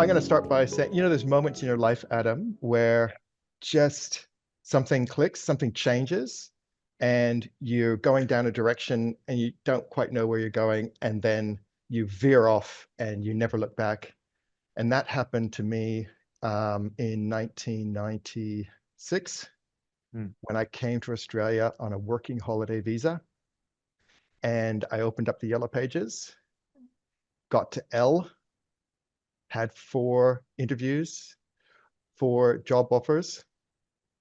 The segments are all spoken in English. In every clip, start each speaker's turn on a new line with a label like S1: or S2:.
S1: I'm going to start by saying, there's moments in your life, Adam, where just something clicks, something changes, and you're going down a direction and you don't quite know where you're going, and then you veer off and you never look back. And that happened to me in 1996 when I came to Australia on a working holiday visa. And I opened up the Yellow Pages, got to L, had 4 interviews, 4 job offers,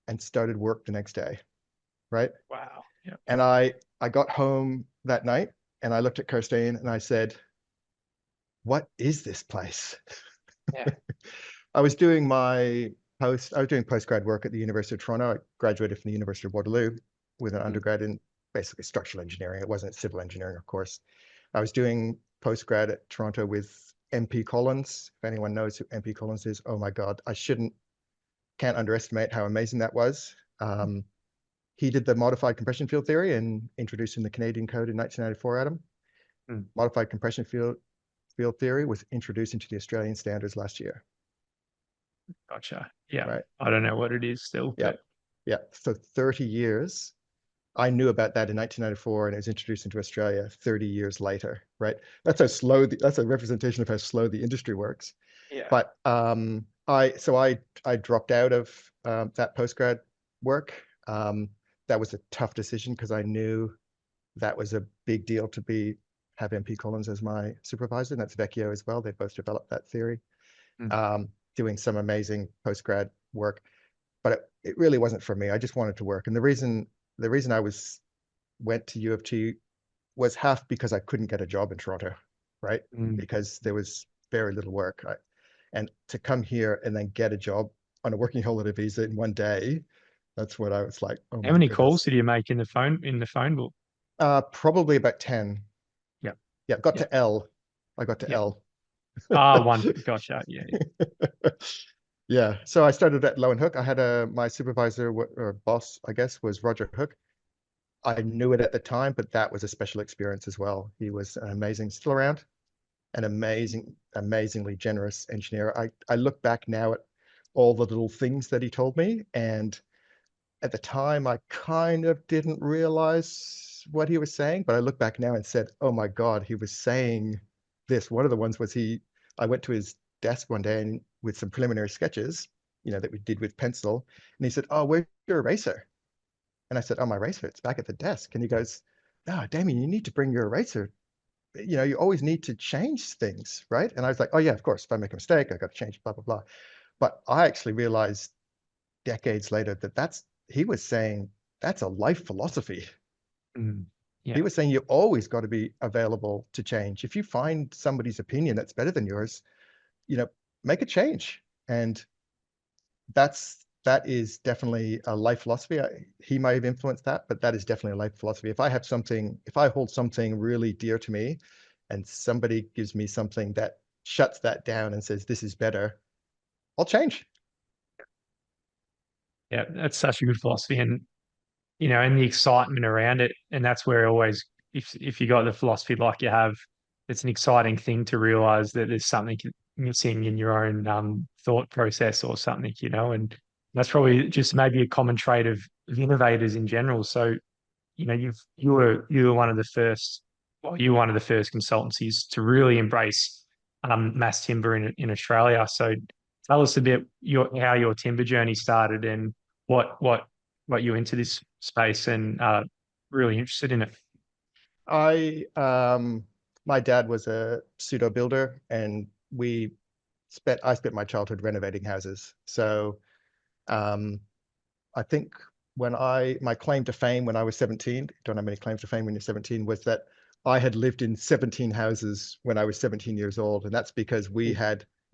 S1: and started work the next day, right?
S2: Wow. Yeah.
S1: And I got home that night and I looked at Kirstine and I said, what is this place?
S2: Yeah.
S1: I was doing postgrad work at the University of Toronto. I graduated from the University of Waterloo with an undergrad in basically structural engineering. It wasn't civil engineering, of course. I was doing postgrad at Toronto with MP Collins. If anyone knows who MP Collins is, oh my God, can't underestimate how amazing that was. He did the modified compression field theory and introduced in the Canadian Code in 1994, Adam. Modified compression field theory was introduced into the Australian standards last year.
S2: Gotcha. Yeah.
S1: Right.
S2: I don't know what it is still.
S1: Yeah.
S2: But...
S1: Yeah. So 30 years. I knew about that in 1994 and it was introduced into Australia 30 years later, right? That's how slow, that's a representation of how slow the industry works.
S2: Yeah.
S1: But I dropped out of that postgrad work. That was a tough decision because I knew that was a big deal to have MP Collins as my supervisor, and that's Vecchio as well. They both developed that theory, doing some amazing postgrad work. But it really wasn't for me. I just wanted to work. And the reason I went to U of T was half because I couldn't get a job in Toronto, right? Because there was very little work. And to come here and then get a job on a working holiday visa in one day, that's what I was like, oh my
S2: How many
S1: goodness.
S2: calls did you make in the phone book?
S1: Probably about 10.
S2: Yeah.
S1: Yeah, got to L. I got to L.
S2: One. Gotcha. Yeah.
S1: Yeah. So I started at Low and Hook. I had my supervisor or boss, I guess, was Roger Hook. I knew it at the time, but that was a special experience as well. He was an amazing, still around, an amazingly generous engineer. I look back now at all the little things that he told me, and at the time I kind of didn't realize what he was saying, but I look back now and said, oh my God, he was saying this. One of the ones was I went to his desk one day and with some preliminary sketches, that we did with pencil, and he said, oh, where's your eraser? And I said, oh, my eraser, it's back at the desk. And he goes, no, Damian, you need to bring your eraser. You always need to change things, right? And I was like, oh yeah, of course, if I make a mistake, I got to change, blah, blah, blah. But I actually realized decades later that he was saying that's a life philosophy.
S2: Yeah.
S1: He was saying you always got to be available to change. If you find somebody's opinion that's better than yours, make a change. And that is definitely a life philosophy. He might have influenced that, but that is definitely a life philosophy. If I hold something really dear to me and somebody gives me something that shuts that down and says, this is better, I'll change.
S2: Yeah, that's such a good philosophy. And, and the excitement around it. And that's where always, if you got the philosophy like you have, it's an exciting thing to realize that there's something missing in your own thought process or something, and that's probably just maybe a common trait of innovators in general. So, you were one of the first, you were one of the first consultancies to really embrace mass timber in Australia. So tell us a bit how your timber journey started and what you into this space and really interested in it.
S1: My dad was a pseudo builder, and I spent my childhood renovating houses. So I think my claim to fame when I was 17, don't have many claims to fame when you're 17, was that I had lived in 17 houses when I was 17 years old. And that's because we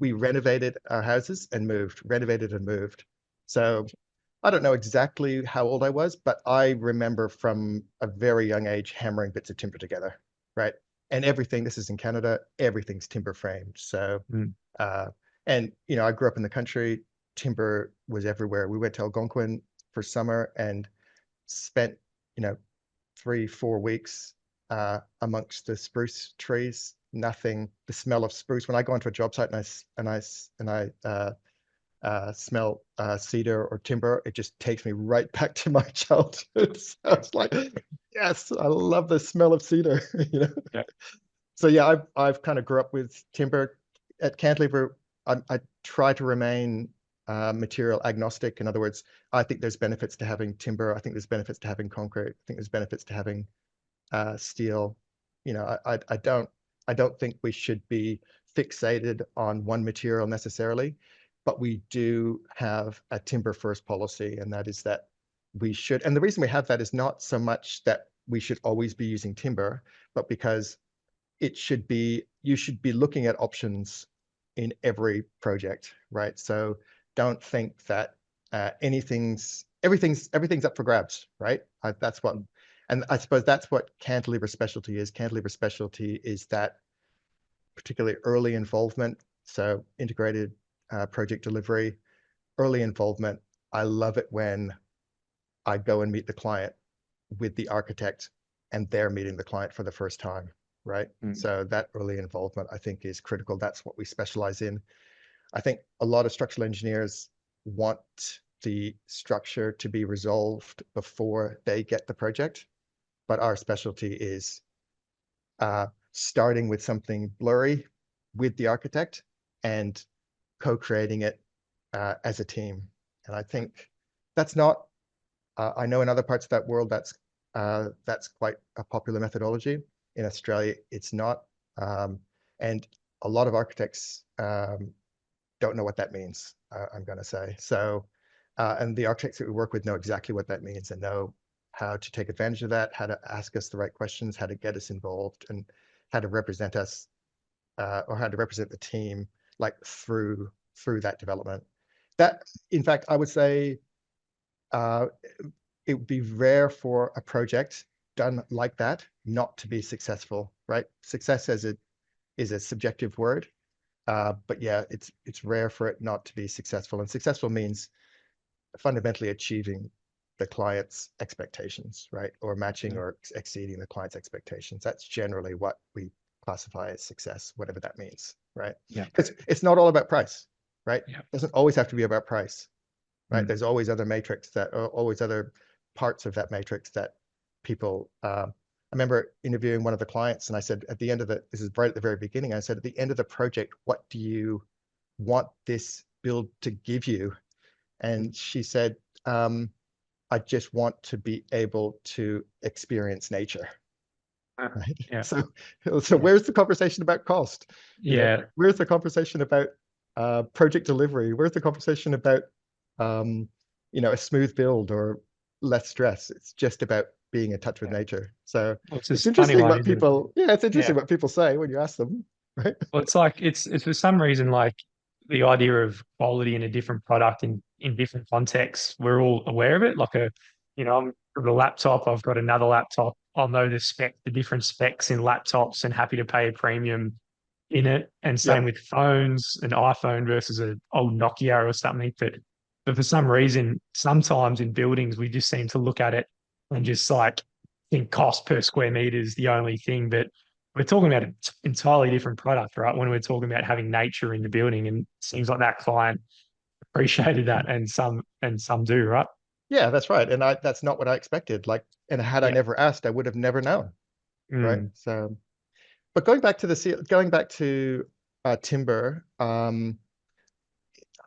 S1: renovated our houses and moved, renovated and moved. So I don't know exactly how old I was, but I remember from a very young age hammering bits of timber together, right? And everything, this is in Canada, everything's timber framed. So, and, I grew up in the country, timber was everywhere. We went to Algonquin for summer and spent, 3-4 weeks amongst the spruce trees nothing. The smell of spruce. When I go onto a job site and I smell cedar or timber, it just takes me right back to my childhood. So it's like, yes, I love the smell of cedar. You know.
S2: Yeah.
S1: So yeah, I've kind of grew up with timber. At Cantilever, I try to remain material agnostic. In other words, I think there's benefits to having timber. I think there's benefits to having concrete. I think there's benefits to having steel. You know, I don't think we should be fixated on one material necessarily, but we do have a timber first policy, and that is that we should. And the reason we have that is not so much that we should always be using timber, but because you should be looking at options in every project, right? So don't think that everything's up for grabs, right? That's what, and I suppose that's what Cantilever specialty is. Cantilever specialty is that particularly early involvement, so integrated project delivery, early involvement. I love it when I go and meet the client with the architect and they're meeting the client for the first time, right? So that early involvement, I think, is critical. That's what we specialize in. I think a lot of structural engineers want the structure to be resolved before they get the project, but our specialty is starting with something blurry with the architect and co-creating it as a team. And I think that's not, I know in other parts of that world, that's quite a popular methodology. In Australia, it's not. And a lot of architects don't know what that means, I'm going to say. So, and the architects that we work with know exactly what that means and know how to take advantage of that, how to ask us the right questions, how to get us involved, and how to represent us or how to represent the team like through that development. That, in fact, I would say it would be rare for a project done like that not to be successful, right? Success is a subjective word, but yeah, it's rare for it not to be successful. And successful means fundamentally achieving the client's expectations, right? Or matching or exceeding the client's expectations. That's generally what we classify as success, whatever that means, right?
S2: Yeah.
S1: It's not all about price, right?
S2: Yeah.
S1: It doesn't always have to be about price, right? There's always other matrix that are always other parts of that matrix that people, I remember interviewing one of the clients and I said, at the end of this is right at the very beginning, I said, at the end of the project, what do you want this build to give you? And she said, I just want to be able to experience nature. Right.
S2: Yeah.
S1: So where's the conversation about cost? You know,
S2: Yeah.
S1: where's the conversation about project delivery? Where's the conversation about a smooth build or less stress? It's just about being in touch with nature. So
S2: Well, it's
S1: it's
S2: this funny
S1: interesting
S2: one,
S1: what
S2: isn't it?
S1: people, it's interesting
S2: Yeah.
S1: what people say when you ask them, right?
S2: Well, it's like it's for some reason like the idea of quality in a different product in different contexts. We're all aware of it. Like I'm from a laptop. I've got another laptop. I'll know the different specs in laptops, and happy to pay a premium in it. And same
S1: Yep.
S2: with phones, an iPhone versus an old Nokia or something. But for some reason, sometimes in buildings, we just seem to look at it and just like think cost per square meter is the only thing. But we're talking about an entirely different product, right? When we're talking about having nature in the building, and it seems like that client appreciated that, and some do, right?
S1: Yeah, that's right. And that's not what I expected. Like, and had I
S2: Yeah.
S1: never asked, I would have never known. Right.
S2: Mm.
S1: So, but going back to timber, I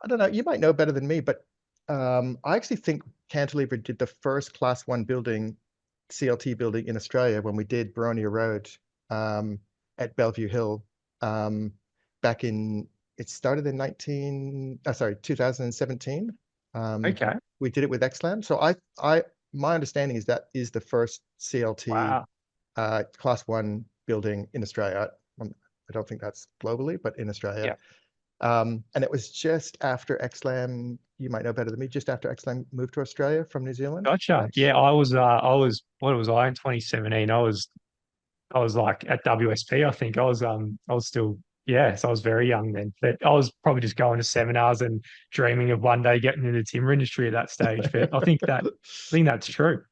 S1: don't know, you might know better than me, but I actually think Cantilever did the first class one building, CLT building in Australia when we did Baronia Road at Bellevue Hill back in, it started in 2017.
S2: Okay.
S1: We did it with XLAM. So my understanding is that is the first CLT
S2: Wow.
S1: class one building in Australia. I don't think that's globally, but in Australia.
S2: Yeah.
S1: And it was just after XLAM, you might know better than me, just after XLAM moved to Australia from New Zealand,
S2: Gotcha.
S1: right?
S2: Yeah, what was I in 2017? I was like at WSP, I think. I was still, yeah, so I was very young then. But I was probably just going to seminars and dreaming of one day getting into the timber industry at that stage. But I think that's true.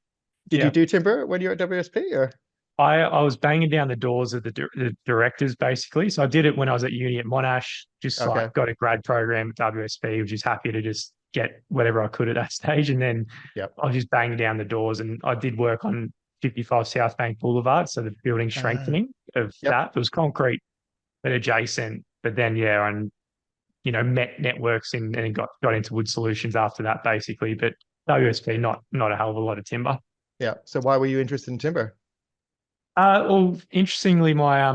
S1: Did you
S2: Yeah.
S1: do timber when you were at WSP or?
S2: I was banging down the doors of the directors basically. So I did it when I was at uni at Monash, just like
S1: Okay.
S2: got a grad program at WSP, which is happy to just get whatever I could at that stage. And then
S1: Yep.
S2: I was just banging down the doors, and I did work on 55 South Bank Boulevard. So the building
S1: Uh,
S2: strengthening of
S1: yep.
S2: that. It was concrete but adjacent. But then yeah, and met networks and got into WoodSolutions after that basically. But WSP not a hell of a lot of timber.
S1: Yeah. So why were you interested in timber?
S2: Well, interestingly, my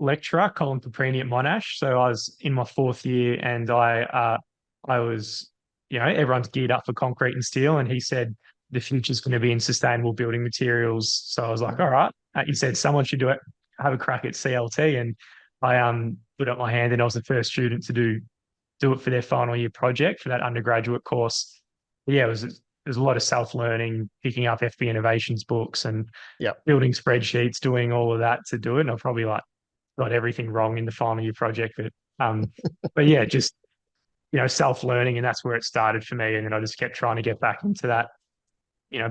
S2: lecturer, Colin Caprini at Monash. So I was in my fourth year, and I was, everyone's geared up for concrete and steel, and he said the future's going to be in sustainable building materials. So I was like,
S1: Mhm.
S2: all right. He said someone should do it, have a crack at CLT, and I put up my hand, and I was the first student to do it for their final year project for that undergraduate course. But yeah, there's a lot of self learning, picking up FB Innovations books and
S1: Yep.
S2: building spreadsheets, doing all of that to do it. And I probably like got everything wrong in the final year project. But yeah, just self learning, and that's where it started for me. And then I just kept trying to get back into that,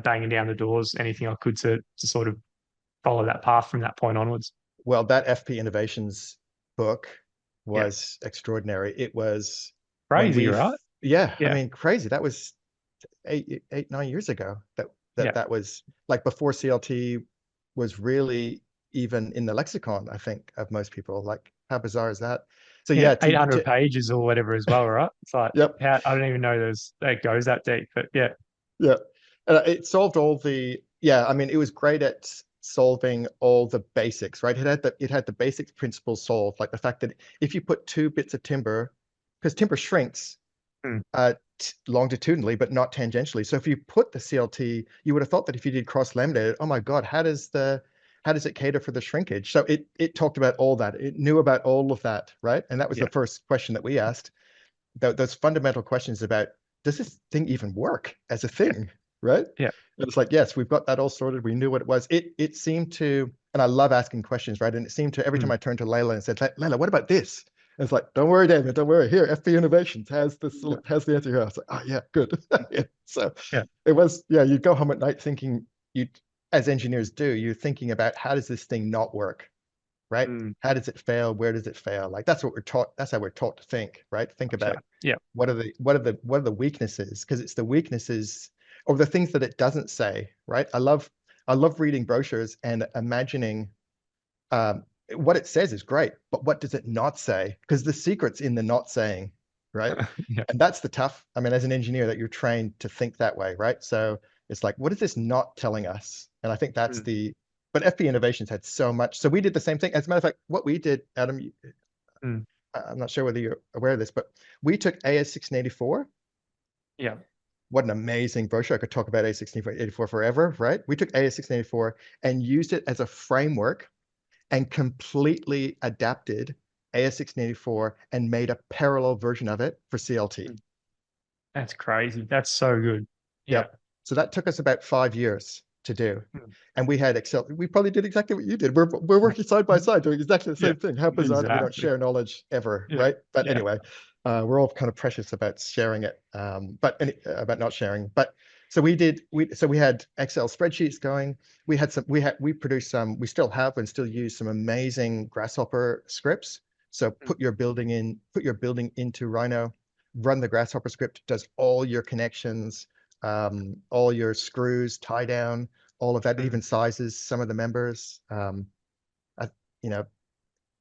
S2: banging down the doors, anything I could to sort of follow that path from that point onwards.
S1: Well, that FP Innovations book
S2: Yeah,
S1: was extraordinary. It was when
S2: crazy,
S1: we,
S2: right?
S1: yeah, I
S2: Yeah,
S1: mean, crazy. That was 9 years ago.
S2: yeah,
S1: That was like before CLT was really even in the lexicon, I think, of most people. Like, how bizarre is that? So
S2: yeah.
S1: yeah,
S2: 800 pages or whatever as well, right? It's like
S1: yep,
S2: how I don't even know that goes that deep, but yeah.
S1: yeah. It solved all the, yeah, I mean, it was great at solving all the basics, right? It had the basic principles solved, like the fact that if you put two bits of timber, because timber shrinks
S2: Hmm.
S1: longitudinally, but not tangentially. So if you put the CLT, you would have thought that if you did cross laminated, oh my God, how does it cater for the shrinkage? So it talked about all that. It knew about all of that, right? And that was the
S2: Yeah,
S1: first question that we asked. Those fundamental questions about, does this thing even work as a
S2: yeah,
S1: thing, right?
S2: yeah.
S1: And it's like, yes, we've got that all sorted. We knew what it was. It seemed to, and I love asking questions, right? And it seemed to, every time
S2: Hmm.
S1: I turned to Layla and said, Layla, what about this? And it's like, don't worry, David, don't worry. Here, FB Innovations
S2: Yeah,
S1: has the answer here. I was like, oh yeah, good. Yeah. So
S2: yeah.
S1: it was, yeah, you'd go home at night thinking, you, as engineers do, you're thinking about, how does this thing not work, right?
S2: Hmm.
S1: How does it fail? Where does it fail? Like, that's what we're taught. That's how we're taught to think, right? Think about
S2: Gotcha. Yeah.
S1: what are the weaknesses? Because it's the weaknesses or the things that it doesn't say, right? I love reading brochures and imagining, what it says is great, but what does it not say? Because the secret's in the not saying, right?
S2: Yeah.
S1: And that's the tough. I mean, as an engineer, that you're trained to think that way, right? So it's like, what is this not telling us? And I think that's
S2: Hmm.
S1: the. But FB Innovations had so much. So we did the same thing. As a matter of fact, what we did, Adam,
S2: Hmm.
S1: I'm not sure whether you're aware of this, but we took AS1684.
S2: Yeah.
S1: What an amazing brochure. I could talk about AS1684 forever, right? We took AS1684 and used it as a framework and completely adapted AS1684 and made a parallel version of it for CLT.
S2: Hmm. That's crazy. That's so good. Yeah.
S1: Yep. So that took us about 5 years to do.
S2: Hmm.
S1: And we had Excel. We probably did exactly what you did. We're working side by side doing exactly the
S2: Yeah.
S1: same thing. How bizarre that we don't
S2: Exactly.
S1: share knowledge ever,
S2: Yeah.
S1: right? But
S2: Yeah.
S1: anyway, we're all kind of precious about sharing it, about not sharing. But so we had Excel spreadsheets going. We produced some. We still have and still use some amazing Grasshopper scripts. So
S2: Hmm.
S1: put your building into Rhino, run the Grasshopper script, does all your connections, all your screws, tie down, all of that,
S2: Hmm.
S1: even sizes some of the members. I, you know,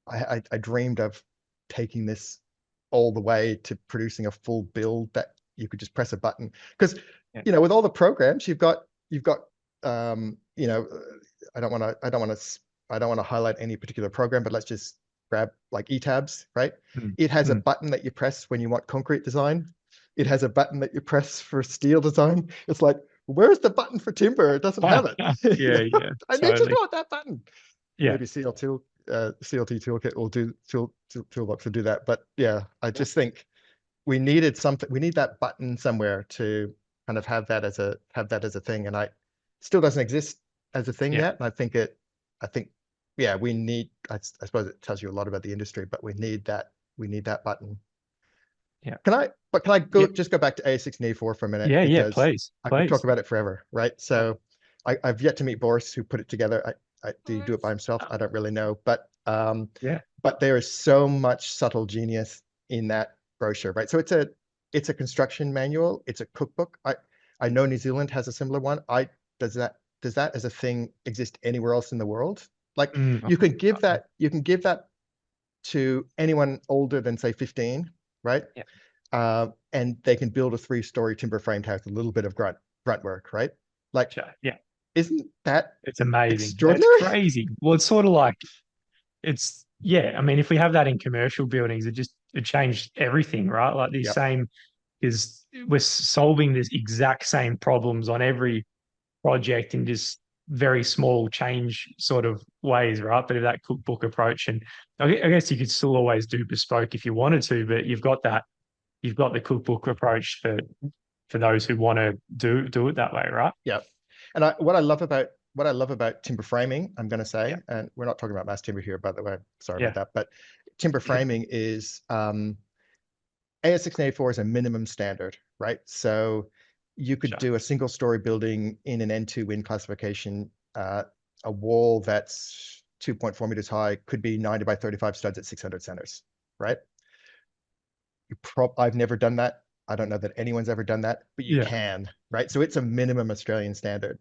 S1: I dreamed of taking this all the way to producing a full build that you could just press a button. Because,
S2: Yeah.
S1: with all the programs you've got, um, you know, I don't want to highlight any particular program, but let's just grab like eTabs, right?
S2: Hmm.
S1: It has a
S2: Hmm.
S1: button that you press when you want concrete design. It has a button that you press for steel design. It's like, where's the button for timber? It doesn't have it.
S2: Yeah. Yeah.
S1: I need to
S2: Totally.
S1: know that button.
S2: Yeah.
S1: Maybe CLT toolkit will do toolbox will do that. But yeah, I
S2: Yeah.
S1: just think we needed something. We need that button somewhere to kind of have that as a thing. And I still doesn't exist as a thing
S2: Yeah.
S1: yet. And I think, yeah, we need. I suppose it tells you a lot about the industry, but we need that. We need that button.
S2: Yeah.
S1: Can I
S2: Yeah.
S1: go back to A1684 for a minute
S2: Yeah. Yeah.
S1: because
S2: Please.
S1: I could talk
S2: Please.
S1: about it forever, right?
S2: Yeah.
S1: So I've yet to meet Boris who put it together. Do you do it by himself? I don't really know, but
S2: Yeah.
S1: there is so much subtle genius in that brochure, right? So it's a construction manual. It's a cookbook. I know New Zealand has a similar one. Does that as a thing exist anywhere else in the world? Like
S2: Mm.
S1: you can give that to anyone older than say 15, right?
S2: Yeah.
S1: And they can build a 3-story timber framed house, a little bit of grunt work, right? Like,
S2: Gotcha. Yeah.
S1: isn't that
S2: It's amazing. It's
S1: extraordinary?
S2: crazy. Well, it's sort of like yeah. I mean, if we have that in commercial buildings, it changed everything, right? Like these
S1: Yep.
S2: same is we're solving this exact same problems on every project in just very small change sort of ways, right? But if that cookbook approach, and I guess you could still always do bespoke if you wanted to, but you've got the cookbook approach for those who want to do it that way, right?
S1: Yep. And what I love about timber framing, I'm going to
S2: Yeah,
S1: say, and we're not talking about mass timber here, by the way. Sorry about
S2: yeah,
S1: that. But timber framing is AS 1684 is a minimum standard, right? So you could
S2: sure.
S1: do a single story building in an N2 wind classification. A wall that's 2.4 meters high could be 90 by 35 studs at 600 centers, right? I've never done that. I don't know that anyone's ever done that, but you
S2: Yeah.
S1: can, right? So it's a minimum Australian standard.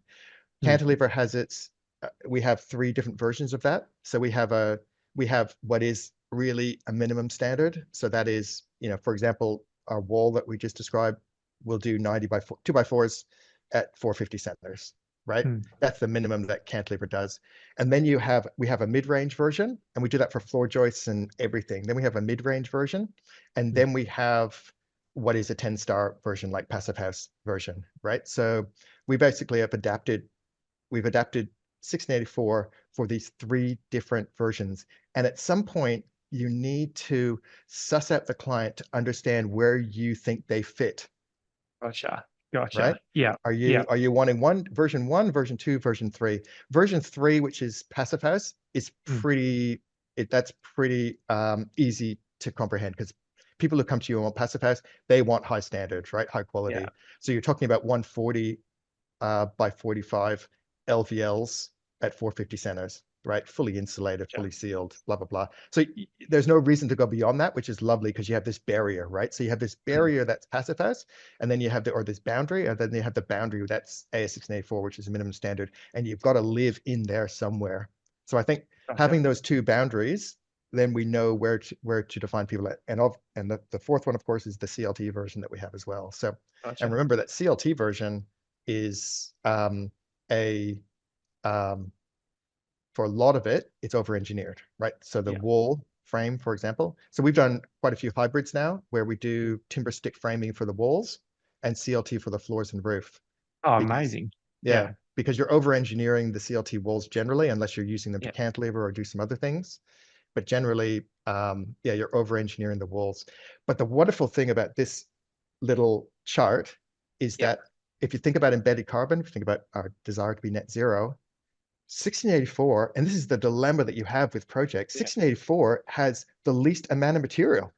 S2: Mm.
S1: Cantilever has we have 3 different versions of that. So we have what is really a minimum standard. So that is, for example, our wall that we just described will do 90 by 2 by 4s at 450 centers, right?
S2: Mm.
S1: That's the minimum that Cantilever does. And then we have a mid-range version, and we do that for floor joists and everything. Then we have a mid-range version, and then we have what is a 10-star version, like Passive House version, right? So we basically we've adapted 1684 for these 3 different versions. And at some point, you need to suss out the client to understand where you think they fit,
S2: Gotcha.
S1: right?
S2: Gotcha. Yeah.
S1: Are
S2: Yeah.
S1: you wanting version 1, version 2, version 3? Version 3, which is Passive House, is
S2: Mm.
S1: that's pretty easy to comprehend, because people who come to you and want Passive House, they want high standards, right? High
S2: Yeah.
S1: quality. So you're talking about 140 by 45 LVLs at 450 centers, right? Fully insulated,
S2: Gotcha.
S1: fully sealed, blah, blah, blah. So there's no reason to go beyond that, which is lovely, because you have this barrier, right? So you have this
S2: Mm.
S1: barrier that's Passive House, and then you have this boundary, and then you have the boundary that's AS 1684, which is a minimum standard, and you've got to live in there somewhere. So I think
S2: Gotcha.
S1: having those 2 boundaries, then we know where to define people at. And the 4th one, of course, is the CLT version that we have as well. So, and
S2: Gotcha.
S1: remember that CLT version is a for a lot of it, it's over-engineered, right? So the
S2: Yeah.
S1: wall frame, for example. So we've done quite a few hybrids now where we do timber stick framing for the walls and CLT for the floors and roof.
S2: Oh,
S1: Because,
S2: amazing.
S1: yeah,
S2: Yeah.
S1: because you're over-engineering the CLT walls generally, unless you're using them to
S2: Yeah.
S1: cantilever or do some other things. But generally, yeah, you're over-engineering the walls. But the wonderful thing about this little chart is
S2: Yeah.
S1: that if you think about embedded carbon, if you think about our desire to be net zero, 1684, and this is the dilemma that you have with projects,
S2: Yeah.
S1: 1684 has the least amount of material,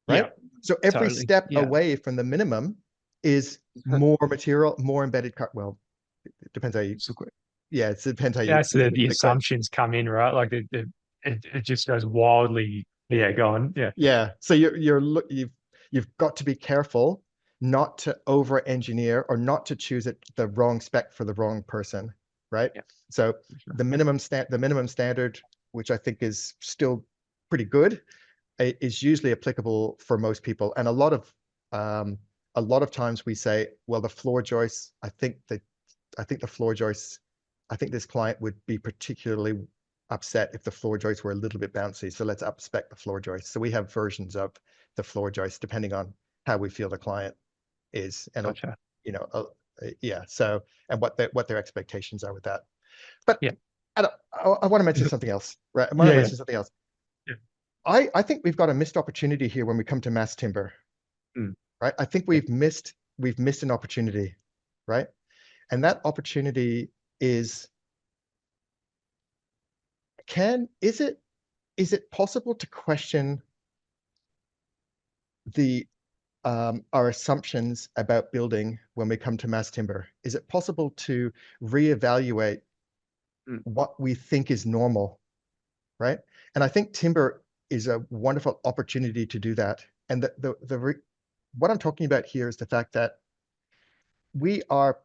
S1: right?
S2: Yeah.
S1: So every
S2: Totally.
S1: step
S2: Yeah.
S1: away from the minimum is more material, more embedded carbon. Well, it depends how you,
S2: So quick.
S1: yeah, it depends how you
S2: Yeah, so the
S1: look at it.
S2: assumptions come in, right? Like it just goes wildly. Yeah, go on. Yeah.
S1: Yeah, so you've got to be careful not to over-engineer or not to choose the wrong spec for the wrong person, right?
S2: Yeah.
S1: So
S2: Sure.
S1: the minimum standard, which I think is still pretty good, is usually applicable for most people. And um, a lot of times we say, well, the floor joists, I think the floor joists, I think this client would be particularly upset if the floor joists were a little bit bouncy. So let's up spec the floor joists. So we have versions of the floor joists depending on how we feel the client is, and
S2: Gotcha.
S1: yeah. So and what their expectations are with that. But
S2: Yeah.
S1: I want to mention something else, right? I want to
S2: Yeah. Yeah.
S1: mention something else.
S2: Yeah.
S1: I think we've got a missed opportunity here when we come to mass timber,
S2: Mm.
S1: right? I think
S2: Yeah.
S1: we've missed an opportunity, right? And that opportunity is is it possible to question the our assumptions about building when we come to mass timber? Is it possible to reevaluate
S2: Mm.
S1: what we think is normal, right? And I think timber is a wonderful opportunity to do that. And what I'm talking about here is the fact that we are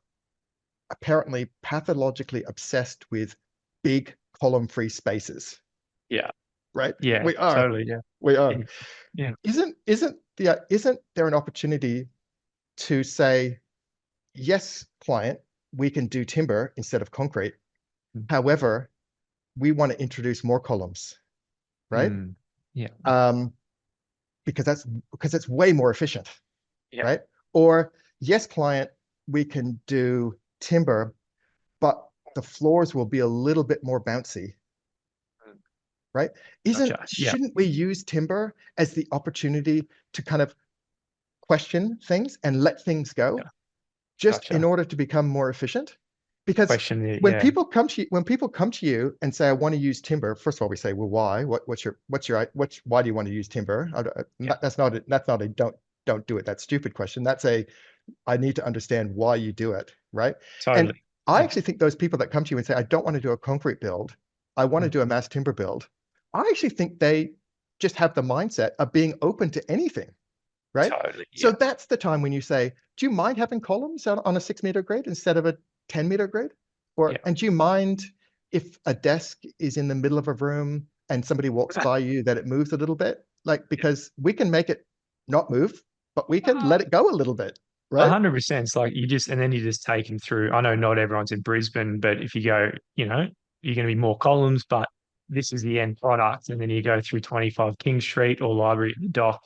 S1: apparently pathologically obsessed with big column-free spaces,
S2: Yeah.
S1: right?
S2: Yeah.
S1: We are.
S2: Totally. Yeah.
S1: We are.
S2: Yeah. Yeah.
S1: Isn't there an opportunity to say, yes, client, we can do timber instead of concrete.
S2: Mm.
S1: However, we want to introduce more columns, right?
S2: Mm. Yeah.
S1: Um, because it's way more efficient,
S2: Yeah.
S1: right? Or yes, client, we can do timber, but the floors will be a little bit more bouncy,
S2: Mm.
S1: right?
S2: Gotcha. Yeah.
S1: Shouldn't we use timber as the opportunity to kind of question things and let things
S2: Yeah.
S1: go just in
S2: Gotcha.
S1: order to become more efficient? Because
S2: Question the,
S1: when
S2: yeah.
S1: people come to you and say, I want to use timber, first of all, we say, well, why? Why do you want to use timber?
S2: Yeah.
S1: That's not a don't do it. That's stupid question. That's a, I need to understand why you do it, right? And
S2: Totally.
S1: I
S2: Yeah.
S1: actually think those people that come to you and say, I don't want to do a concrete build, I want to
S2: Mm.
S1: do a mass timber build, I actually think they just have the mindset of being open to anything, right?
S2: Totally.
S1: So
S2: Yeah.
S1: that's the time when you say, do you mind having columns on a 6 meter grade instead of a 10-meter grade?
S2: Yeah.
S1: And do you mind if a desk is in the middle of a room and somebody walks by you that it moves a little bit? Like,
S2: Yeah.
S1: because we can make it not move, but we can let it go a little bit,
S2: A
S1: right?
S2: 100%. It's like you just, and then you just take them through. I know not everyone's in Brisbane, but if you go, you're going to be more columns, but this is the end product. And then you go through 25 King Street or Library at the Dock,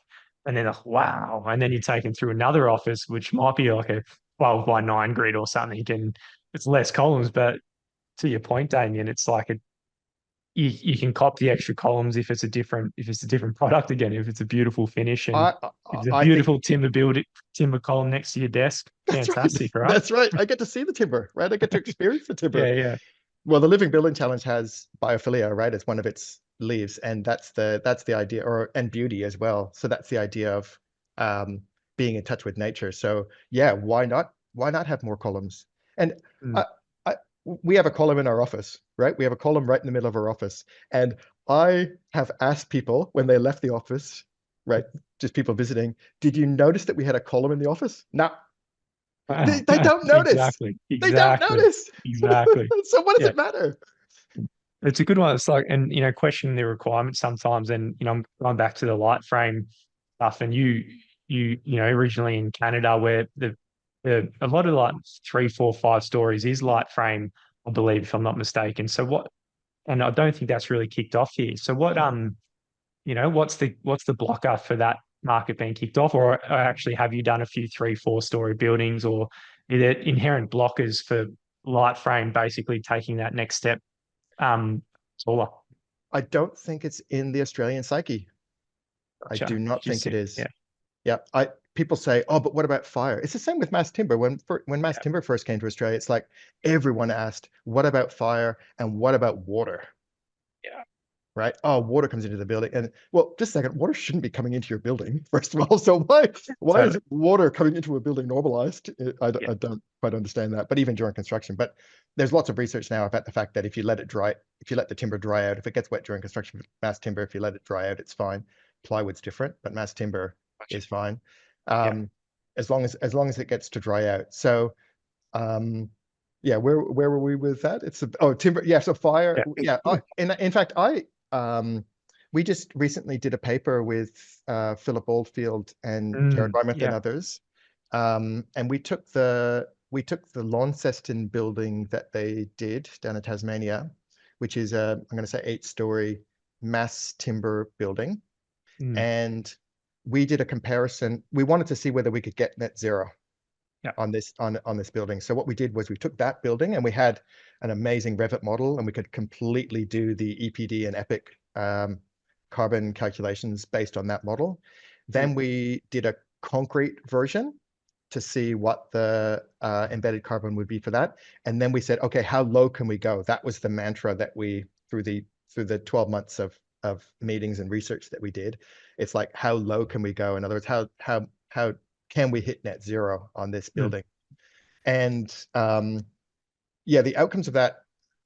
S2: and then wow. And then you take them through another office, which might be like a 12 by 9 grid or something. And it's less columns, but to your point, Damien, it's like you can cop the extra columns if it's a different product again, if it's a beautiful finish and
S1: I
S2: if it's a
S1: I think
S2: beautiful timber column next to your desk,
S1: that's right.
S2: fantastic, right?
S1: That's right. I get to see the timber, right? I get to experience the timber.
S2: Yeah, yeah,
S1: Well, the Living Building Challenge has biophilia, right, as one of its leaves, and that's the idea, or and beauty as well. So that's the idea of um, being in touch with nature. So yeah, why not? Why not have more columns? And
S2: mm,
S1: I, I, we have a column in our office, right? We have a column right in the middle of our office, and I have asked people when they left the office, right, just people visiting, did you notice that we had a column in the office? No, they don't notice.
S2: exactly,
S1: They don't
S2: exactly,
S1: notice.
S2: exactly.
S1: So what does
S2: Yeah,
S1: it matter?
S2: it's a good one. It's like, and questioning the requirements sometimes, and I'm going back to the light frame stuff, and originally in Canada where the a lot of like 3, 4, 5 stories is light frame, I believe, if I'm not mistaken. So what? And I don't think that's really kicked off here. So what's the blocker for that market being kicked off, or actually have you done a few 3, 4 story buildings, or are there inherent blockers for light frame basically taking that next step taller?
S1: I don't think it's in the Australian psyche. I
S2: Gotcha.
S1: do not think it
S2: Interesting.
S1: is.
S2: Yeah.
S1: Yeah, people say, "Oh, but what about fire?" It's the same with mass timber. When mass
S2: Yeah.
S1: timber first came to Australia, it's like everyone asked, "What about fire and what about water?"
S2: Yeah.
S1: Right? Oh, water comes into the building, and well, just a second, water shouldn't be coming into your building, first of all. So why is
S2: Totally.
S1: water coming into a building normalized?
S2: Yeah.
S1: I don't quite understand that. But even during construction, but there's lots of research now about the fact that if you let the timber dry out, if it gets wet during construction, mass timber, if you let it dry out, it's fine. Plywood's different, but mass timber
S2: Gotcha.
S1: is fine,
S2: Yeah.
S1: as long as it gets to dry out. So yeah, where were we with that? Timber. Yeah, so fire.
S2: Yeah.
S1: Yeah, in fact, we just recently did a paper with Philip Oldfield and Jared Reimert and
S2: Yeah.
S1: others, and we took the Launceston building that they did down in Tasmania, which is I'm going to say 8-story mass timber building,
S2: Mm,
S1: and we did a comparison. We wanted to see whether we could get net zero
S2: yeah.
S1: on this building. So what we did was we took that building and we had an amazing Revit model, and we could completely do the EPD and EPIC carbon calculations based on that model.
S2: Mm,
S1: Then we did a concrete version to see what the embedded carbon would be for that. And then we said, okay, how low can we go? That was the mantra that we, through the 12 months of meetings and research that we did. It's like, how low can we go? In other words, how can we hit net zero on this
S2: mm,
S1: building? And yeah, the outcomes of that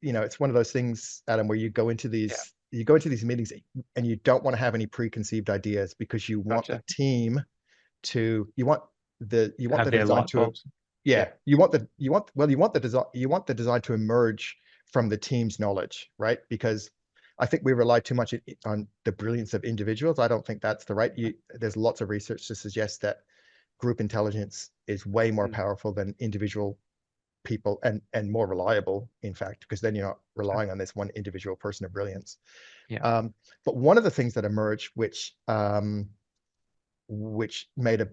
S1: it's one of those things, Adam, where
S2: Yeah.
S1: you go into these meetings and you don't want to have any preconceived ideas because you want the
S2: Gotcha.
S1: team you want
S2: Have
S1: the
S2: their
S1: design
S2: light
S1: to
S2: bulbs. Yeah.
S1: yeah, you want the design to emerge from the team's knowledge, right? Because I think we rely too much on the brilliance of individuals. I don't think that's the right. There's lots of research to suggest that group intelligence is way more
S2: Mm.
S1: powerful than individual people and more reliable, in fact, because then you're not
S2: Sure.
S1: relying on this one individual person of brilliance.
S2: Yeah.
S1: But one of the things that emerged, which made a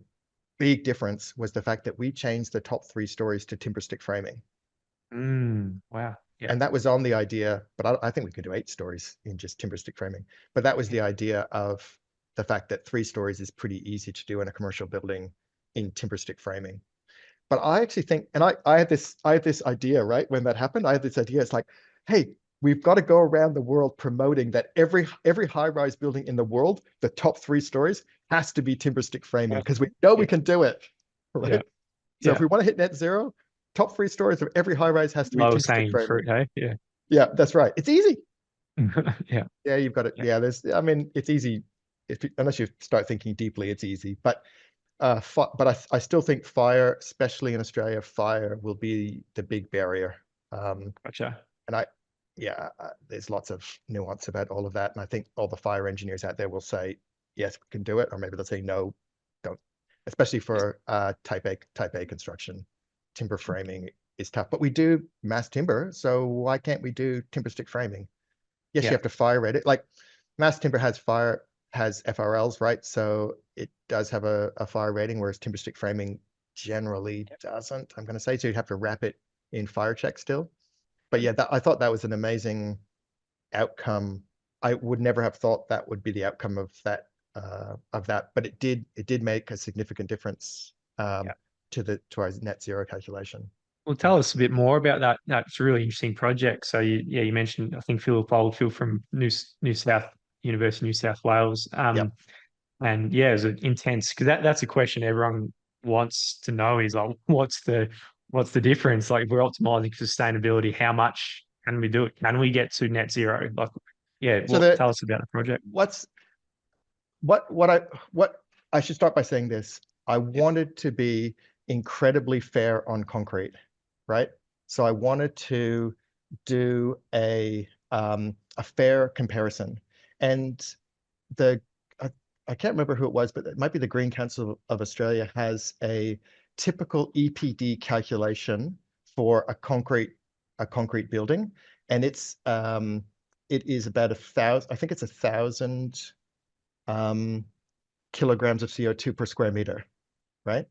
S1: big difference, was the fact that we changed the top 3 stories to timber stick framing.
S2: Wow. Yeah.
S1: And that was on the idea, but I think we could do 8 stories in just timber stick framing. But that was
S2: Yeah.
S1: the idea of the fact that 3 stories is pretty easy to do in a commercial building in timber stick framing. But I actually think, and I had this idea, right? When that happened, I had this idea. It's like, hey, we've got to go around the world promoting that every high-rise building in the world, the top 3 stories, has to be timber stick framing because we
S2: Perfect.
S1: know we
S2: Yeah.
S1: can do it,
S2: Yeah.
S1: right? So if
S2: Yeah.
S1: we want to hit net zero, top 3 stories of every high-rise has to be
S2: Lowest
S1: timber stick
S2: hanging
S1: framing.
S2: fruit, hey? Yeah.
S1: Yeah, that's right. It's easy.
S2: Yeah.
S1: Yeah, you've got it.
S2: Yeah.
S1: Yeah, I mean, it's easy unless you start thinking deeply, it's easy. But I still think fire, especially in Australia, fire will be the big barrier. Um,
S2: Gotcha.
S1: and there's lots of nuance about all of that. And I think all the fire engineers out there will say, yes, we can do it. Or maybe they'll say, no, don't. Especially for type A construction, timber framing is tough. But we do mass timber, so why can't we do timber stick framing? Yes, you
S2: Yeah.
S1: have to fire rate it. Like mass timber has FRLs, right? So it does have a fire rating, whereas timber stick framing generally doesn't. I'm going to say so. You'd have to wrap it in fire check still. But yeah, I thought that was an amazing outcome. I would never have thought that would be the outcome of that, but it did make a significant difference
S2: Yeah.
S1: to our net zero calculation.
S2: Well,
S1: Yeah.
S2: tell us a bit more about that. That's a really interesting project. So you mentioned, I think Philip Oldfield from New South University, New South Wales.
S1: Yep.
S2: And yeah, it was intense because that's a question everyone wants to know is like, what's the difference? Like, if we're optimizing for sustainability, how much can we do it? Can we get to net zero? Like, yeah,
S1: So
S2: tell us about the project.
S1: what's what I should start by saying this. I
S2: Yeah.
S1: wanted to be incredibly fair on concrete, right? So I wanted to do a fair comparison. And the I can't remember who it was, but it might be the Green Council of Australia has a typical EPD calculation for a concrete building, and it is about 1,000. I think it's 1,000 um, kilograms of CO2 per square meter, right?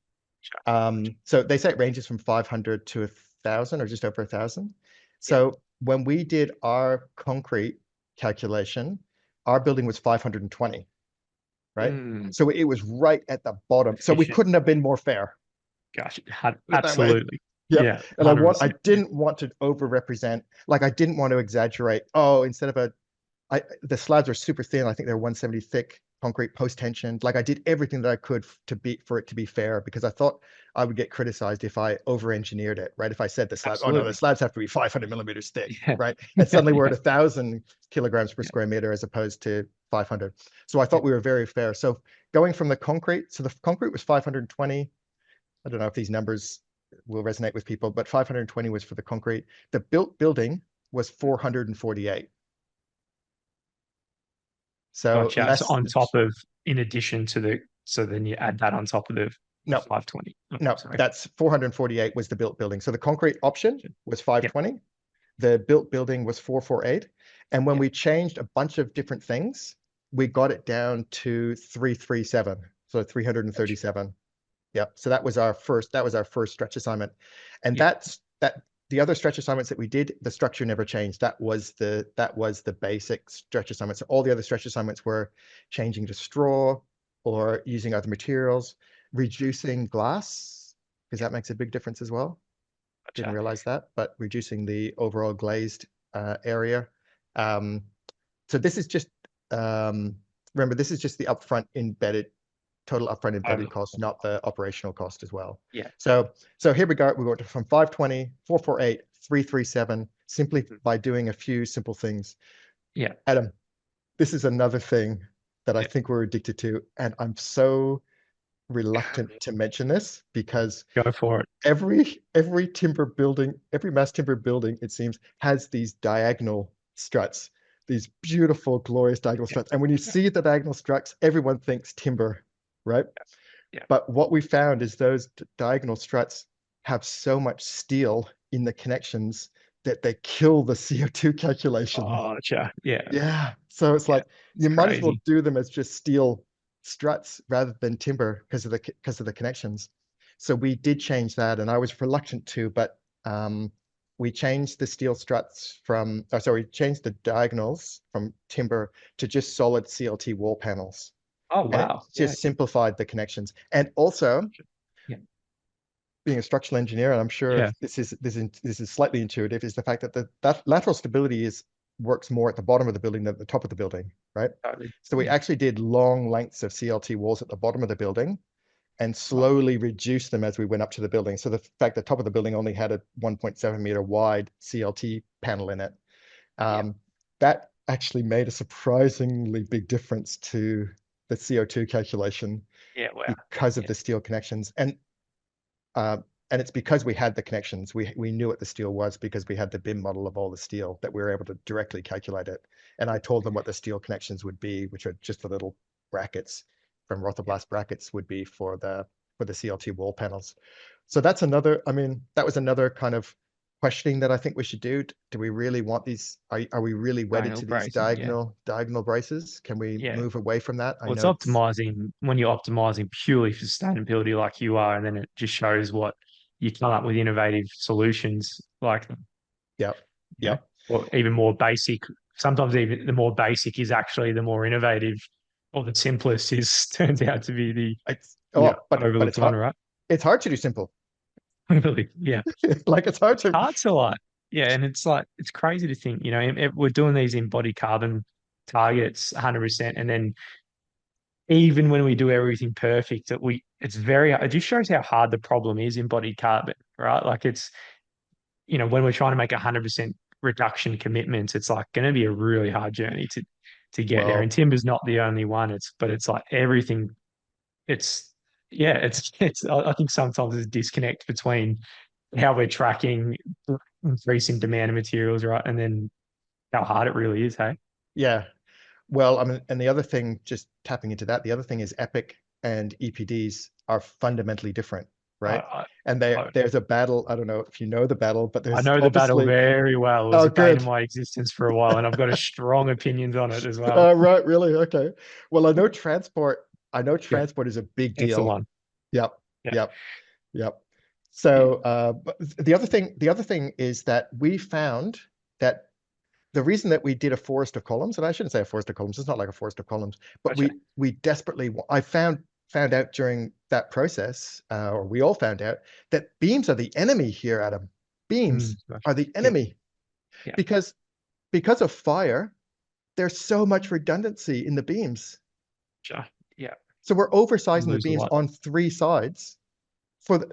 S1: So they say it ranges from 500 to 1,000 or just over 1,000.
S2: Yeah.
S1: So when we did our concrete calculation, our building was 520, right?
S2: Mm,
S1: So it was right at the bottom. So we
S2: efficient.
S1: couldn't have been more fair.
S2: Gosh,
S1: Put it that way.
S2: absolutely.
S1: Yep.
S2: Yeah,
S1: And I
S2: 100%. Yeah.
S1: didn't want to overrepresent, like I didn't want to exaggerate. Oh, instead of the slabs are super thin. I think they're 170 thick concrete post tensioned. Like I did everything that I could for it to be fair because I thought I would get criticized if I over engineered it, right? If I said oh no, the
S2: Absolutely.
S1: slabs have to be 500 millimeters thick,
S2: Yeah.
S1: right? And suddenly we're at
S2: Yeah.
S1: 1,000 kilograms per
S2: Yeah.
S1: square meter as opposed to 500. So I
S2: Yeah.
S1: thought we were very fair. So going from the concrete, so the concrete was 520. I don't know if these numbers will resonate with people, but 520 was for the concrete. The built building was 448. So
S2: Gotcha. So
S1: less,
S2: on top of, in addition to so then you add that on top of the
S1: no,
S2: 520. Oh,
S1: no,
S2: sorry.
S1: that's 448 was the built building. So the concrete option
S2: Gotcha.
S1: was
S2: Yeah.
S1: 520. The built building was 448. And when
S2: Yeah.
S1: we changed a bunch of different things, we got it down to 337. So
S2: Gotcha.
S1: 337. Yep. So that was our first stretch assignment. And
S2: Yeah.
S1: the other stretch assignments that we did, the structure never changed. That was the basic stretch assignments. So all the other stretch assignments were changing to straw or using other materials, reducing glass, because
S2: Yeah.
S1: that makes a big difference as well. Didn't
S2: Gotcha.
S1: realize that, but reducing the overall glazed area. Um, so this is just remember, this is just the total upfront embedded
S2: Totally.
S1: cost, not the operational cost as well.
S2: Yeah.
S1: So here we go. We went from 520, 448, 337 simply by doing a few simple things.
S2: Yeah.
S1: Adam, this is another thing that I
S2: Yeah.
S1: think we're addicted to, and I'm so reluctant to mention this because
S2: Go for it.
S1: every timber building, every mass timber building, it seems, has these diagonal struts, these beautiful, glorious diagonal
S2: Yeah.
S1: struts. And when you
S2: Yeah.
S1: see the diagonal struts, everyone thinks timber, right?
S2: Yeah.
S1: But what we found is those diagonal struts have so much steel in the connections that they kill the CO2 calculation.
S2: Oh, yeah. Yeah.
S1: Yeah. So it's
S2: Yeah.
S1: like
S2: It's
S1: you might as well
S2: crazy.
S1: do them as just steel struts rather than timber because of the connections. So we did change that, and I was reluctant to, but we changed the steel struts from, oh, sorry, we changed the diagonals from timber to just solid CLT wall panels,
S2: Oh,
S1: and it
S2: wow. Yeah.
S1: just simplified the connections. And also,
S2: Yeah.
S1: being a structural engineer, and I'm sure
S2: Yeah.
S1: this is slightly intuitive, is the fact that that lateral stability is works more at the bottom of the building than at the top of the building, right?
S2: Totally.
S1: So we
S2: Yeah.
S1: actually did long lengths of CLT walls at the bottom of the building and
S2: Right.
S1: slowly reduced them as we went up to the building. So the fact the top of the building only had a 1.7 meter wide CLT panel in it,
S2: Yeah.
S1: um, that actually made a surprisingly big difference to the CO2 calculation
S2: Yeah. Wow.
S1: because of
S2: Yeah.
S1: the steel connections. Uh, and it's because we had the connections. We knew what the steel was because we had the BIM model of all the steel that we were able to directly calculate it. And I told them what the steel connections would be, which are just the little brackets from
S2: Yeah.
S1: Rotherblast brackets would be for the CLT wall panels. So that's another, I mean, that was another kind of questioning that I think we should do. Do we really want these? Are we really wedded
S2: Diagonal
S1: to these
S2: bracing. Yeah.
S1: diagonal braces? Can we
S2: Yeah.
S1: move away from that? I
S2: Well, it's
S1: know it's,
S2: optimizing when you're optimizing purely for sustainability like you are, and then it just shows what you come up with innovative solutions like,
S1: yeah,
S2: you know,
S1: yeah.
S2: or even more basic. Sometimes even the more basic is actually the more innovative, or the simplest is turns out to be the
S1: It's,
S2: yeah
S1: oh, but
S2: overlooked one, right?
S1: it's hard to do simple.
S2: Really, yeah.
S1: Like it's hard
S2: It's
S1: to,
S2: hard to like, yeah, and it's like it's crazy to think, we're doing these embodied carbon targets 100%, and then even when we do everything perfect, it just shows how hard the problem is embodied carbon, right? Like when we're trying to make 100% reduction commitments, it's like going to be a really hard journey to get there. And
S1: well,
S2: timber's not the only one. But it's like everything. It's yeah. It's. I think sometimes there's a disconnect between how we're tracking increasing demand of materials, right, and then how hard it really is. Hey.
S1: yeah. Well, I mean, and the other thing, just tapping into that, the other thing is Epic and EPDs are fundamentally different, right?
S2: I,
S1: And
S2: I,
S1: there's a battle. I don't know if you know the battle, but
S2: I
S1: there's
S2: know the battle
S1: obviously,
S2: very well. It was
S1: oh,
S2: a bane in
S1: good.
S2: my existence for a while, and I've got a strong opinions on it as well.
S1: Right, really? Okay. Well, I know
S2: Yeah,
S1: transport is a big
S2: that's the
S1: deal.
S2: one.
S1: Yep,
S2: Yeah,
S1: yep, yep.
S2: yeah,
S1: So, but the other thing is that we found that the reason that we did a forest of columns, and I shouldn't say a forest of columns, it's not like a forest of columns, but
S2: gotcha.
S1: we desperately, I found out during that process, or we all found out that beams are the enemy here, Adam. Beams
S2: Gotcha.
S1: are the
S2: Yeah,
S1: enemy
S2: yeah,
S1: because of fire, there's so much redundancy in the beams.
S2: gotcha. Yeah,
S1: So we're
S2: you
S1: oversizing the
S2: lose a
S1: beams
S2: lot.
S1: on three sides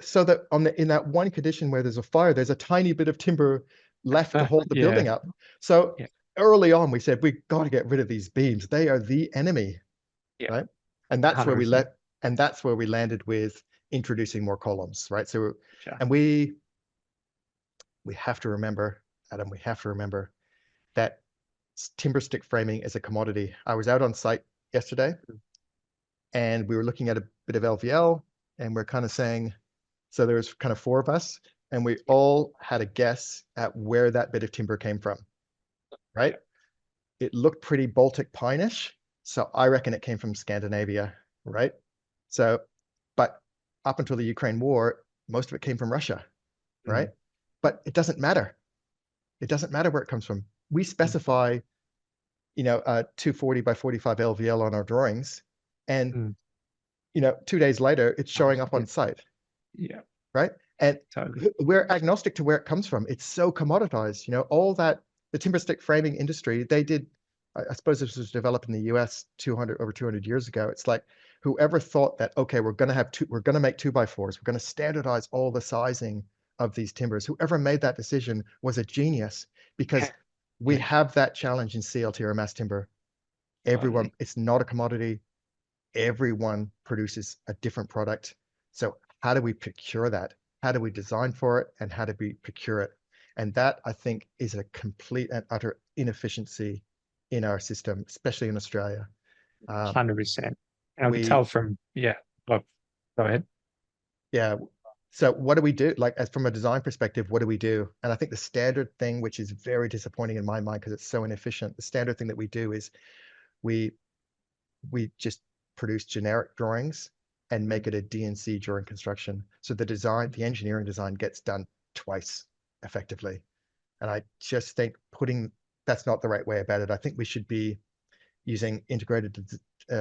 S1: so that in that one condition where there's a fire, there's a tiny bit of timber left to hold the
S2: Yeah,
S1: building up. So
S2: yeah,
S1: early on, we said we got to get rid of these beams. They are the enemy,
S2: yeah,
S1: right? And that's where
S2: 100%.
S1: we landed with introducing more columns, right? So,
S2: Gotcha.
S1: and we have to remember, Adam, we have to remember that timber stick framing is a commodity. I was out on site yesterday and we were looking at a bit of LVL and we're kind of saying, so there was kind of four of us and we
S2: Yeah,
S1: all had a guess at where that bit of timber came from, right?
S2: yeah,
S1: It looked pretty Baltic pineish. So I reckon it came from Scandinavia, right? So, but up until the Ukraine war, most of it came from Russia, right?
S2: mm,
S1: But it doesn't matter. It doesn't matter where it comes from. We
S2: mm,
S1: specify, 240 by 45 LVL on our drawings. And,
S2: mm.
S1: 2 days later, it's showing up
S2: Yeah,
S1: on site,
S2: yeah,
S1: right? And
S2: totally.
S1: we're agnostic to where it comes from. It's so commoditized, all that the timber stick framing industry, they did, I suppose this was developed in the US over 200 years ago. It's like whoever thought that, okay, we're going to make 2x4s, we're going to standardize all the sizing of these timbers. Whoever made that decision was a genius, because we have that challenge in CLT or mass timber. Everyone, it's not a commodity. Everyone produces a different product. So how do we procure that? How do we design for it? And how do we procure it? And that, I think, is a complete and utter inefficiency in our system, especially in Australia.
S2: 100%. And I could
S1: We,
S2: tell from, well, go ahead.
S1: yeah. So what do we do? Like, as from a design perspective, what do we do? And I think the standard thing, which is very disappointing in my mind because it's so inefficient, the standard thing that we do is we just produce generic drawings and make it a DNC during construction. So the design, the engineering design gets done twice effectively. And I just think that's not the right way about it. I think we should be using integrated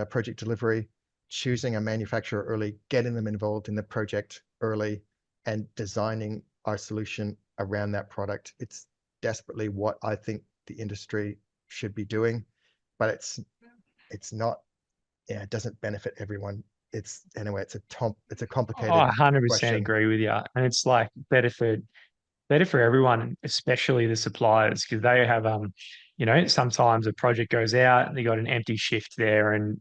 S1: project delivery, choosing a manufacturer early, getting them involved in the project early, and designing our solution around that product. It's desperately what I think the industry should be doing, but it's not, it doesn't benefit everyone. It's a
S2: Oh, I
S1: complicated
S2: 100%
S1: question.
S2: agree with you. And it's like better for everyone, especially the suppliers, because they have sometimes a project goes out and they got an empty shift there, and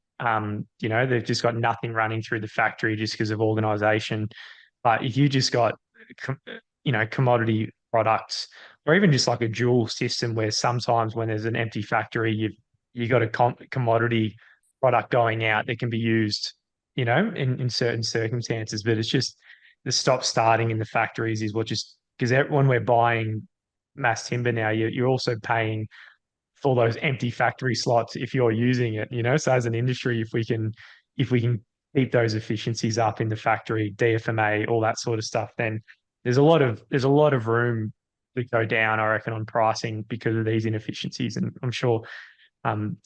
S2: they've just got nothing running through the factory just because of organization. But if you just got commodity products, or even just like a dual system where sometimes when there's an empty factory, you got a commodity product going out that can be used, in certain circumstances. But it's just the stop starting in the factories is what just, because when we're buying mass timber now, you're also paying for those empty factory slots if you're using it, So as an industry, if we can keep those efficiencies up in the factory, DFMA, all that sort of stuff, then there's a lot of room to go down, I reckon, on pricing because of these inefficiencies. And I'm sure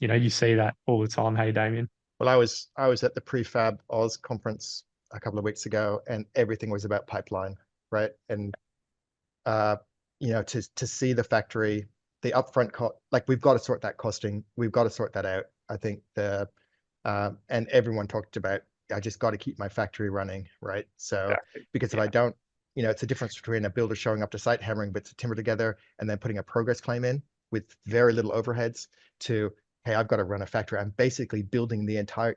S2: you see that all the time. Hey, Damien.
S1: Well, I was at the Prefab Oz conference a couple of weeks ago, and everything was about pipeline, right? And uh, to see the factory, the upfront cost, like we've got to sort that costing, we've got to sort that out. I think and everyone talked about, I just got to keep my factory running, right? So
S2: Exactly.
S1: because if I don't, it's a difference between a builder showing up to site, hammering bits of timber together, and then putting a progress claim in with very little overheads to, hey, I've got to run a factory. I'm basically building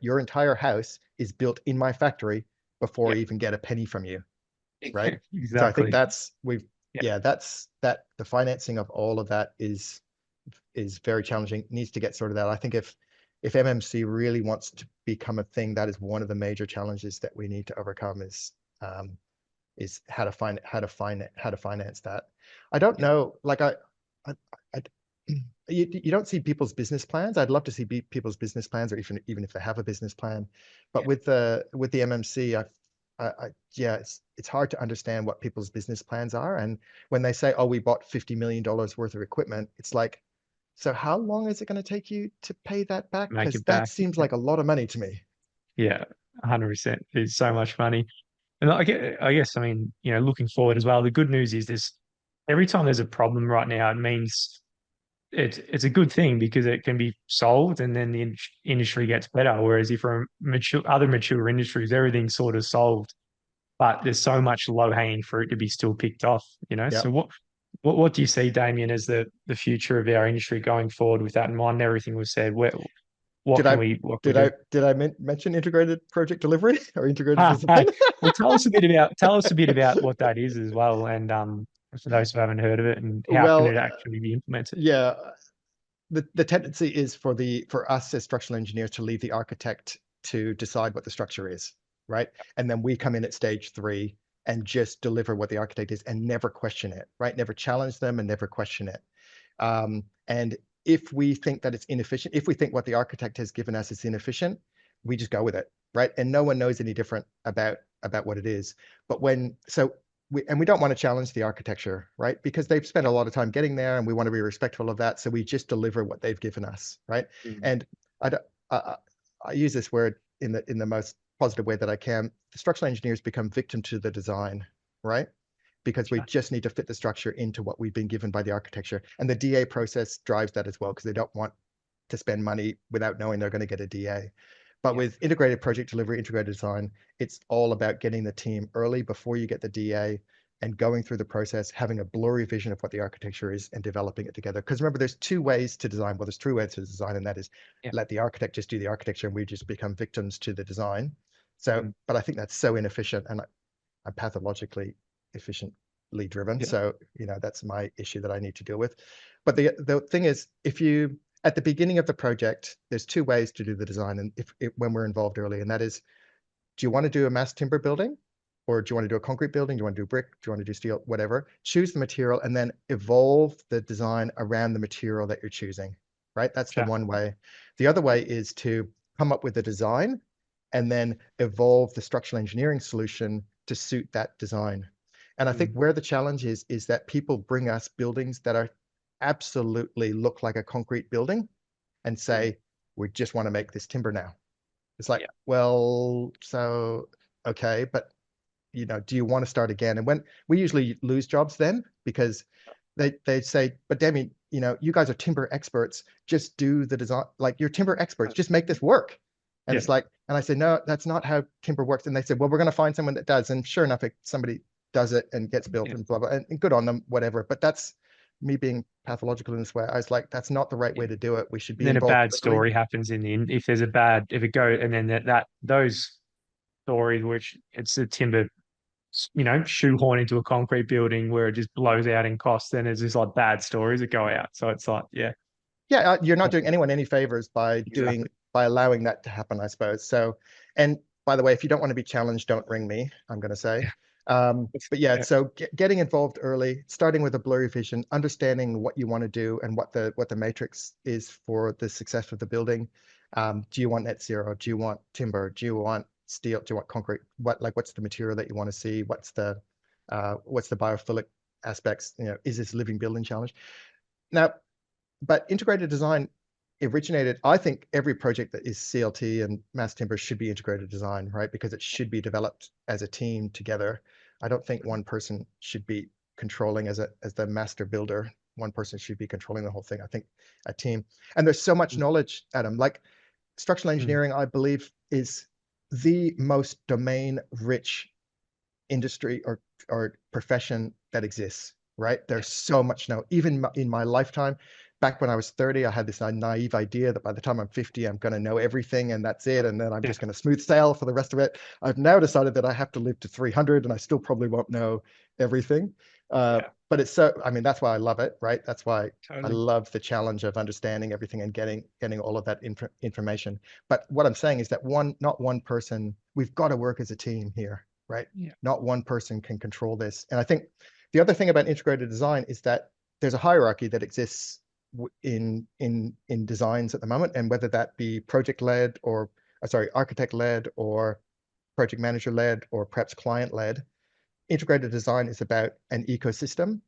S1: your entire house is built in my factory before I
S2: Yeah.
S1: even get a penny from you, right?
S2: Yeah.
S1: So I think
S2: Exactly. Yeah.
S1: that's the financing of all of that is very challenging, needs to get sorted out. I think if MMC really wants to become a thing, that is one of the major challenges that we need to overcome is how to finance that. I don't know, like I you don't see people's business plans. I'd love to see people's business plans, or even if they have a business plan. But with the MMC, yeah, it's hard to understand what people's business plans are. And when they say, "Oh, we bought $50 million worth of equipment," it's like, so how long is it going to take you to pay that back?
S2: Make
S1: Because
S2: it
S1: that
S2: back.
S1: seems like a lot of money to me.
S2: Yeah. 100%. It's so much money. And I guess, I mean, looking forward as well, the good news is this: every time there's a problem right now, it means it's a good thing because it can be solved and then the industry gets better. Whereas if for other mature industries, everything's sort of solved, but there's so much low hanging fruit to be still picked off,
S1: Yeah.
S2: So what do you see, Damien, as the future of our industry going forward with that in mind and everything was said? What
S1: Did
S2: can
S1: I
S2: we do?
S1: mention integrated project delivery or integrated
S2: Ah,
S1: design?
S2: well, tell us a bit about what that is as well, and for those who haven't heard of it, and how can
S1: Well,
S2: it actually be implemented?
S1: yeah, the tendency is for us as structural engineers to leave the architect to decide what the structure is, right? And then we come in at stage 3 and just deliver what the architect is and never question it, right? Never challenge them and never question it. And if we think that it's inefficient, if we think what the architect has given us is inefficient, we just go with it, right? And no one knows any different about what it is. But we don't want to challenge the architecture, right? Because they've spent a lot of time getting there, and we want to be respectful of that. So we just deliver what they've given us, right?
S2: Mm.
S1: And I, I use this word in the most positive way that I can. The structural engineers become victim to the design, right? Because we just need to fit the structure into what we've been given by the architecture. And the DA process drives that as well, because they don't want to spend money without knowing they're going to get a DA. But
S2: Yeah.
S1: with integrated project delivery, integrated design, it's all about getting the team early before you get the DA, and going through the process, having a blurry vision of what the architecture is and developing it together. Because remember, there's two ways to design. Well, there's three ways to design, and that is
S2: Yeah.
S1: let the architect just do the architecture and we just become victims to the design. So,
S2: Mm.
S1: but I think that's so inefficient, and I'm pathologically efficiently driven.
S2: Yeah.
S1: So, that's my issue that I need to deal with. But the thing is, if you at the beginning of the project, there's two ways to do the design, and when we're involved early, and that is, do you want to do a mass timber building, or do you want to do a concrete building? Do you want to do brick? Do you want to do steel? Whatever. Choose the material and then evolve the design around the material that you're choosing, right? That's the
S2: Sure.
S1: one way. The other way is to come up with a design and then evolve the structural engineering solution to suit that design. And I think
S2: Mm.
S1: where the challenge is that people bring us buildings that are absolutely look like a concrete building and
S2: Mm.
S1: say, we just want to make this timber now. It's like,
S2: Yeah.
S1: well, so, okay, but do you want to start again? And when we usually lose jobs then, because they say, but Demi, you guys are timber experts, just do the design, like you're timber experts, just make this work. And
S2: Yeah.
S1: it's like, and I say, no, that's not how timber works. And they said, well, we're going to find someone that does. And sure enough, somebody does it and gets built
S2: Yeah.
S1: and blah, blah, and good on them, whatever. But that's me being pathological in this way. I was like, that's not the right
S2: Yeah.
S1: way to do it. We should
S2: And
S1: be
S2: then a
S1: involved
S2: bad
S1: early.
S2: story happens in the end. If there's a bad, if it goes, and then those stories, which it's a timber, shoehorn into a concrete building where it just blows out in cost, then there's just like bad stories that go out. So it's like, yeah,
S1: Yeah, you're not doing anyone any favors by
S2: exactly.
S1: allowing that to happen, I suppose. So, and by the way, if you don't want to be challenged, don't ring me, I'm going to say. But yeah,
S2: Yeah.
S1: so getting involved early, starting with a blurry vision, understanding what you want to do and what the matrix is for the success of the building. Do you want net zero? Do you want timber? Do you want steel? Do you want concrete? What's the material that you want to see? What's the biophilic aspects? Is this a living building challenge? Now, but integrated design originated, I think every project that is CLT and mass timber should be integrated design, right? Because it should be developed as a team together. I don't think one person should be controlling as the master builder. One person should be controlling the whole thing. I think a team. And there's so much knowledge, Adam. Like structural
S2: Mm.
S1: engineering, I believe, is the most domain rich industry or profession that exists, right?
S2: Yeah.
S1: There's so much now. Even in my lifetime, back when I was 30, I had this naive idea that by the time I'm 50, I'm going to know everything and that's it. And then I'm
S2: Yeah.
S1: just going to smooth sail for the rest of it. I've now decided that I have to live to 300 and I still probably won't know everything.
S2: Yeah.
S1: But it's so, I mean, that's why I love it, right? That's why I
S2: Totally.
S1: love the challenge of understanding everything and getting all of that information. But what I'm saying is that not one person, we've got to work as a team here, right?
S2: Yeah.
S1: Not one person can control this. And I think the other thing about integrated design is that there's a hierarchy that exists in designs at the moment, and whether that be project led or architect led or project manager led or perhaps client led, integrated design is about an ecosystem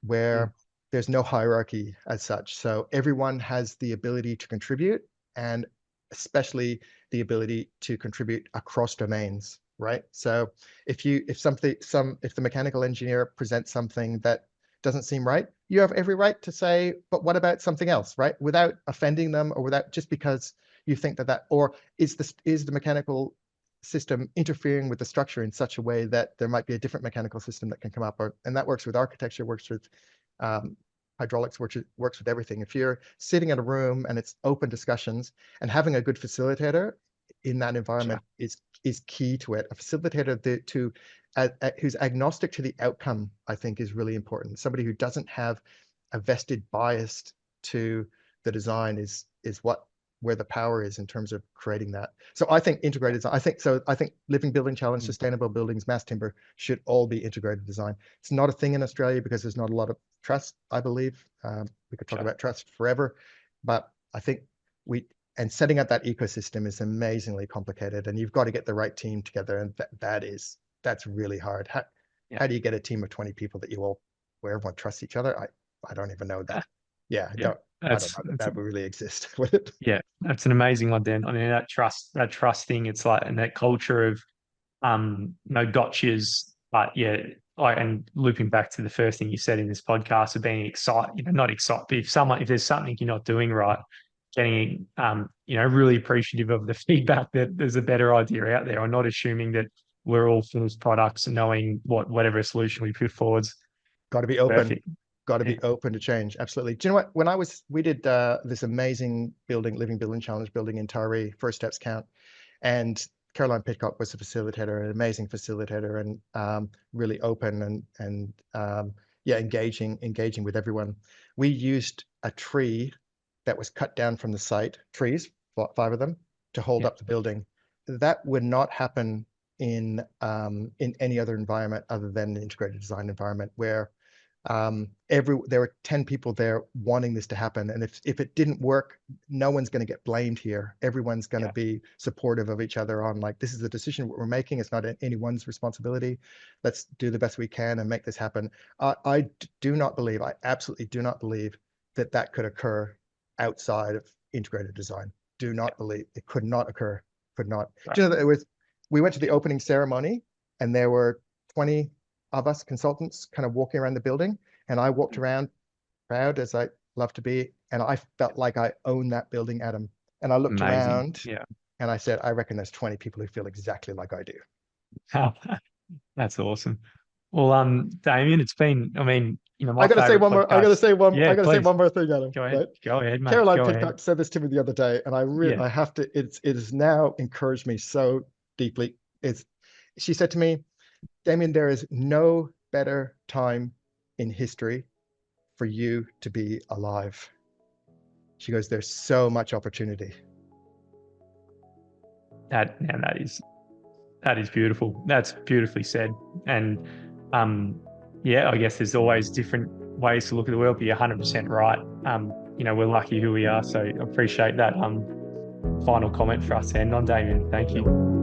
S2: Mm.
S1: where there's no hierarchy as such. So everyone has the ability to contribute, and especially the ability to contribute across domains, right? So if the mechanical engineer presents something that doesn't seem right, you have every right to say, but what about something else, right? Without offending them or without just because you think that or is the mechanical system interfering with the structure in such a way that there might be a different mechanical system that can come up, and that works with architecture, works with um, hydraulics, works with everything. If you're sitting in a room and it's open discussions, and having a good facilitator in that environment
S2: Sure.
S1: is key to it. A facilitator who's agnostic to the outcome, I think, is really important. Somebody who doesn't have a vested bias to the design is where the power is in terms of creating that. So I think integrated design, I think living building challenge,
S2: Mm.
S1: sustainable buildings, mass timber should all be integrated design. It's not a thing in Australia because there's not a lot of trust, I believe. We could talk
S2: Sure.
S1: about trust forever, but I think setting up that ecosystem is amazingly complicated, and you've got to get the right team together, and that's really hard.
S2: Yeah.
S1: How do you get a team of 20 people where everyone trusts each other? I don't even know that. Yeah,
S2: Yeah.
S1: I don't know that would really exist with it.
S2: Yeah, that's an amazing one, Dan. I mean, that trust thing, it's like, and that culture of no gotchas, but yeah, and looping back to the first thing you said in this podcast of being excited, not excited, but if there's something you're not doing right, getting really appreciative of the feedback that there's a better idea out there, or not assuming that we're all finished products, and knowing whatever solution we put forwards,
S1: Got to be open.
S2: perfect.
S1: Got to
S2: Yeah,
S1: be open to change. Absolutely. Do you know what? When we did this amazing living building challenge building in Taree, First Steps Count, and Caroline Pitcock was a facilitator, an amazing facilitator, and really open and yeah, engaging with everyone. We used a tree that was cut down from the site, trees, 5 of them, to hold
S2: yeah,
S1: up the building. That would not happen in any other environment other than an integrated design environment where there were 10 people there wanting this to happen, and if it didn't work, no one's going to get blamed here. Everyone's going to
S2: yeah.
S1: be supportive of each other on, like, this is the decision we're making. It's not anyone's responsibility. Let's do the best we can and make this happen. I do not believe, I absolutely do not believe that that could occur outside of integrated design. Do not believe it. Could not occur. Could not.
S2: Right.
S1: Do you know that we went to the opening ceremony and there were 20 of us consultants kind of walking around the building, and I walked around proud as I love to be, and I felt like I owned that building, Adam. And I looked
S2: Amazing.
S1: around
S2: Yeah.
S1: and I said, I reckon there's 20 people who feel exactly like I do.
S2: That's awesome. Well, Damien, it's been, I mean,
S1: I
S2: my
S1: gotta say
S2: favorite
S1: one more. I gotta
S2: podcast.
S1: say one.
S2: Yeah,
S1: I gotta say
S2: please
S1: one more thing, Adam.
S2: go ahead.
S1: Right?
S2: Go ahead, mate.
S1: Caroline
S2: Go ahead.
S1: Pitcock said this to me the other day, and
S2: Yeah.
S1: I have to. It has now encouraged me so deeply. She said to me, Damien, there is no better time in history for you to be alive. She goes, there's so much opportunity.
S2: That is beautiful. That's beautifully said. And yeah, I guess there's always different ways to look at the world, but you're 100% right. We're lucky who we are. So I appreciate that final comment for us to end on, Damien. Thank you.